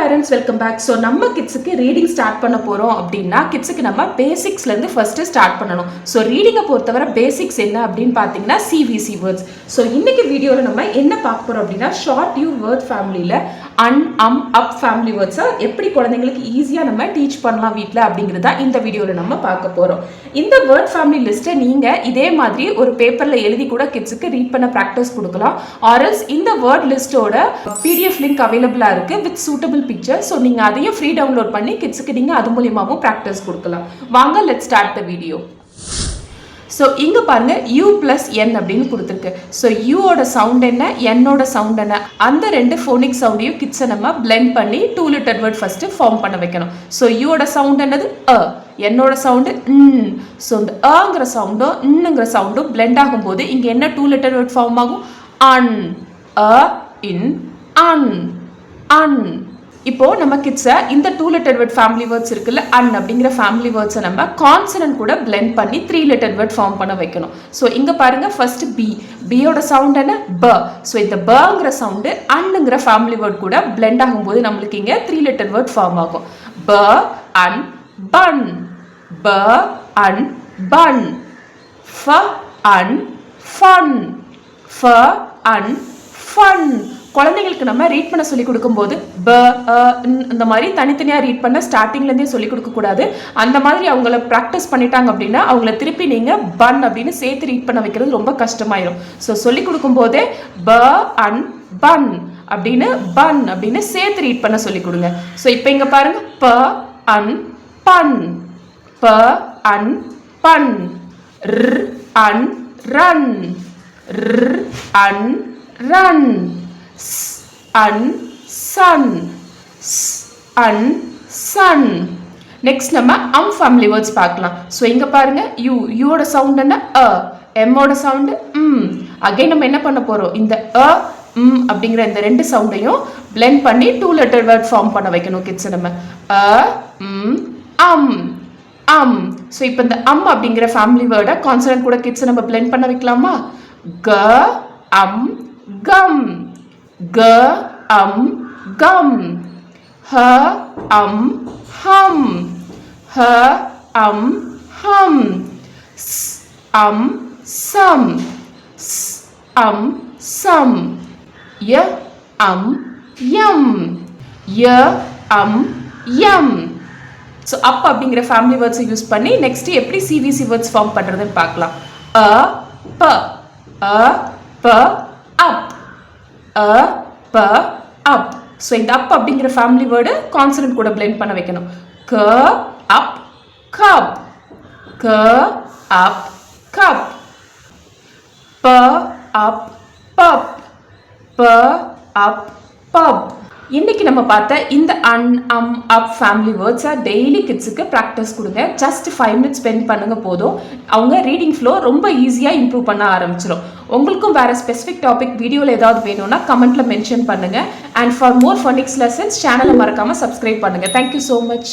parents, welcome back. So நம்ம கிட்ஸ்க்கு reading start பண்ண போறோம் அப்படின்னா கிட்ஸ்க்கு நம்ம பேசிக்ஸ்ல இருந்து ஃபர்ஸ்ட் ஸ்டார்ட் பண்ணணும். ஸோ ரீடிங்கை பொறுத்தவரை பேசிக்ஸ் என்ன அப்படின்னு பார்த்தீங்கன்னா சிவிசி வேர்ட்ஸ். ஸோ இன்னைக்கு வீடியோவில் நம்ம என்ன பார்க்க போறோம் அப்படின்னா ஷார்ட் யூ வேர்ட் ஃபேமிலியில் அப் ஃபேமிலி வேர்ட்ஸை எப்படி குழந்தைங்களுக்கு ஈஸியாக நம்ம டீச் பண்ணலாம் வீட்டில் அப்படிங்கிறதா இந்த வீடியோவில் நம்ம பார்க்க போகிறோம். இந்த வேர்ட் ஃபேமிலி லிஸ்ட்டை நீங்கள் இதே மாதிரி ஒரு பேப்பரில் எழுதி கூட கிட்ஸுக்கு ரீட் பண்ண ப்ராக்டிஸ் கொடுக்கலாம். ஆர்எல்ஸ் இந்த வேர்ட் லிஸ்ட்டோட பிடிஎஃப் லிங்க் அவைலபிளாக இருக்குது வித் சூட்டபிள் பிக்சர். ஸோ நீங்கள் அதையும் ஃப்ரீ டவுன்லோட் பண்ணி கிட்ஸுக்கு நீங்கள் அது மூலியமாகவும் ப்ராக்டிஸ் கொடுக்கலாம். வாங்க let's start the video. So இங்கே பாருங்க U + N அப்படின்னு கொடுத்துருக்கு. ஸோ யூவோட சவுண்ட் என்ன, என்னோட சவுண்ட் என்ன, அந்த ரெண்டு ஃபோனிக் சவுண்டையும் கிட்ஸை நம்ம பிளெண்ட் பண்ணி 2 லெட்டர் வேர்ட் ஃபர்ஸ்ட் ஃபார்ம் பண்ண வைக்கணும். ஸோ யூவோட சவுண்ட் என்னது என்னோட சவுண்டு ஸோ இந்த ங்கிற சவுண்டும் இன்னுங்கிற சவுண்டும் பிளெண்ட் ஆகும்போது இங்கே என்ன 2 லெட்டர் வேர்ட் ஃபார்ம் ஆகும்? An in an an. இப்போ நம்ம கிட்ஸை இந்த 2 லெட்டர் வேர்ட் ஃபேமிலி வேர்ட்ஸ் இருக்குல்ல அன் அப்படிங்கிற ஃபேமிலி வேர்ட்ஸை நம்ம கான்சனன்ட் கூட பிளெண்ட் பண்ணி 3 லெட்டர் வேர்ட் ஃபார்ம் பண்ண வைக்கணும். ஸோ இங்கே பாருங்க ஃபர்ஸ்ட் பியோட சவுண்ட் என்ன ப. ஸோ இந்த பங்கிற சவுண்டு அன்னுங்கிற ஃபேமிலி வேர்ட் கூட பிளெண்ட் ஆகும்போது நம்மளுக்கு இங்கே 3 லெட்டர் வேர்ட் ஃபார்ம் ஆகும். ப அன் பன், ப அன் பன், ஃப அன் ஃபன், ஃப அன் ஃபன். குழந்தைங்களுக்கு நம்ம ரீட் பண்ண சொல்லி கொடுக்கும்போது ப இந்த மாதிரி தனித்தனியாக ரீட் பண்ண ஸ்டார்டிங்லேருந்தே சொல்லி கொடுக்கக்கூடாது. அந்த மாதிரி அவங்கள ப்ராக்டிஸ் பண்ணிட்டாங்க அப்படின்னா அவங்கள திருப்பி நீங்கள் பன் அப்படின்னு சேர்த்து ரீட் பண்ண வைக்கிறது ரொம்ப கஷ்டமாயிரும். ஸோ சொல்லி கொடுக்கும்போதே ப அன் பன் அப்படின்னு பன் அப்படின்னு சேர்த்து ரீட் பண்ண சொல்லி கொடுங்க. ஸோ இப்போ இங்கே பாருங்க ப அன் பன், ப அன் பன், ர் அன் ரன், ர் அன் ரன், அன் சன், அன் சன். நெக்ஸ்ட் நம்ம ஃபேமிலி வேர்ட்ஸ் பார்க்கலாம். ஸோ இங்கே பாருங்க யூவோட சவுண்ட் என்ன எம்மோட சவுண்டு அகைன் நம்ம என்ன பண்ண போகிறோம்? இந்த அப்படிங்கிற இந்த ரெண்டு சவுண்டையும் பிளெண்ட் பண்ணி 2 லெட்டர் வேர்ட் ஃபார்ம் பண்ண வைக்கணும் கிட்ஸ் நம்ம அம். ஸோ இப்போ இந்த அப்படிங்கிற ஃபேமிலி வேர்டை கான்சனன்ட் கூட கிட்ஸை நம்ம பிளெண்ட் பண்ண வைக்கலாமா? க அம் கம், க அம் கம், ஹ அம் ஹம், ஹ அம் ஹம், ஸ் அம் சம், ஸ் அம் சம், ய அம் யம், ய அம் யம். ஸோ அப்படிங்கிற ஃபேமிலி வேர்ட்ஸை யூஸ் பண்ணி நெக்ஸ்ட் எப்படி சிவிசி வேர்ட்ஸ் ஃபார்ம் பண்ணுறதுன்னு பார்க்கலாம். ப அப், ப அப். ஸோ இந்த அப்படிங்கிற ஃபேமிலி வேர்டு கான்சனன்ட் கூட பிளெண்ட் பண்ண வைக்கணும். க அப் கப், க அப் கப், ப அப் பப், ப அப் பப். இன்னைக்கு நம்ம பார்த்த இந்த அப் ஃபேமிலி வேர்ட்ஸை டெய்லி கிட்ஸுக்கு ப்ராக்டிஸ் கொடுங்க. ஜஸ்ட் 5 மினிட்ஸ் ஸ்பெண்ட் பண்ணுங்க போதும். அவங்க ரீடிங் ஃப்ளோ ரொம்ப ஈஸியாக இம்ப்ரூவ் பண்ண ஆரம்பிச்சிடும். உங்களுக்கும் வேற ஸ்பெசிஃபிக் டாபிக் வீடியோவில் ஏதாவது வேணும்னா கமெண்ட்ல மென்ஷன் பண்ணுங்க. அண்ட் ஃபார் மோர் ஃபனிக்ஸ் லெசன்ஸ் சேனலை மறக்காம சப்ஸ்கிரைப் பண்ணுங்க. Thank you so much.